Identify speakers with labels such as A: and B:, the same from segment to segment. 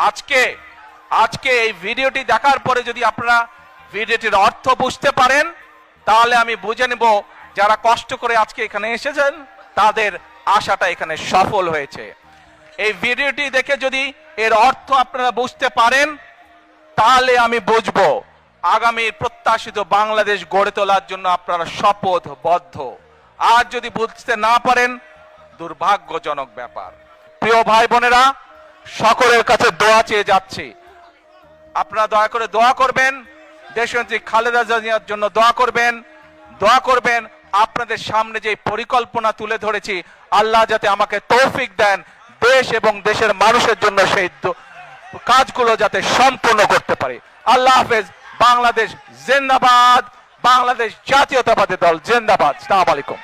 A: আজকে আজকে এই ভিডিওটি দেখার পরে যদি আপনারা ভিডিওটির অর্থ বুঝতে পারেন, তাহলে আমি বুঝে নেব যারা কষ্ট করে আজকে এখানে এসেছেন তাদের আশাটা এখানে সফল হয়েছে। এই ভিডিওটি দেখে যদি এর অর্থ আপনারা বুঝতে পারেন, তাহলে আমি বুঝবো আগামীর প্রত্যাশিত বাংলাদেশ গড়ে তোলার জন্য আপনারা শপথবদ্ধ। আর যদি বুঝতে না পারেন, দুর্ভাগ্যজনক ব্যাপার। প্রিয় ভাই বোনেরা, সকলের কাছে দোয়া চেয়ে যাচ্ছি, আপনারা দয়া করে দোয়া করবেন, দেশনেত্রী খালেদা জিয়ার জন্য দোয়া করবেন। আপনাদের সামনে যে পরিকল্পনা তুলে ধরেছি, আল্লাহ যাতে আমাকে তৌফিক দেন দেশ এবং দেশের মানুষের জন্য সেই কাজগুলো যাতে সম্পূর্ণ করতে পারে। আল্লাহ হাফেজ। বাংলাদেশ জিন্দাবাদ। বাংলাদেশ জাতীয়তাবাদী দল জিন্দাবাদ। আসসালামু আলাইকুম।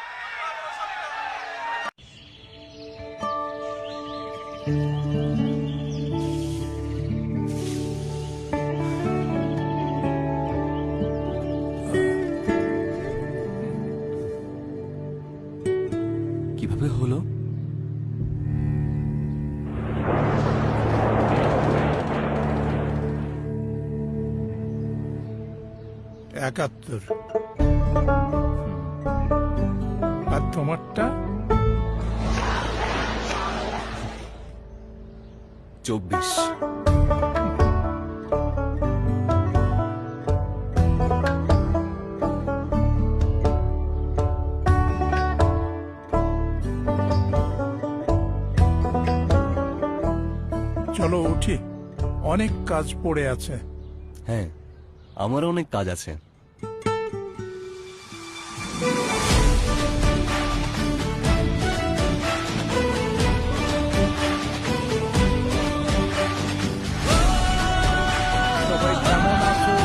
B: কিভাবে হলো?
C: একাত্তর। আর তোমারটা?
B: 24।
C: চলো উঠি, অনেক কাজ পড়ে আছে।
B: হ্যাঁ, আমারও অনেক কাজ আছে।
C: সবাই কেমন আছো?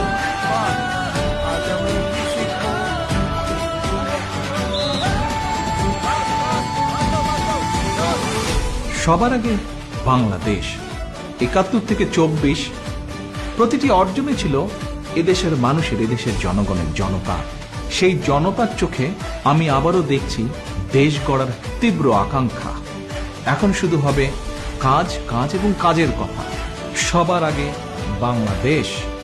C: আজ আমরা কি শিখবো?
D: সবার আগে বাংলাদেশ ৭১ থেকে ২৪, প্রতিটি অর্জনে ছিল এদেশের মানুষের, এদেশের জনগণের, জনতা। সেই জনতার চোখে আমি আবারও দেখছি দেশ গড়ার তীব্র আকাঙ্ক্ষা। এখন শুধু হবে কাজ, কাজ এবং কাজের কথা। সবার আগে বাংলাদেশ।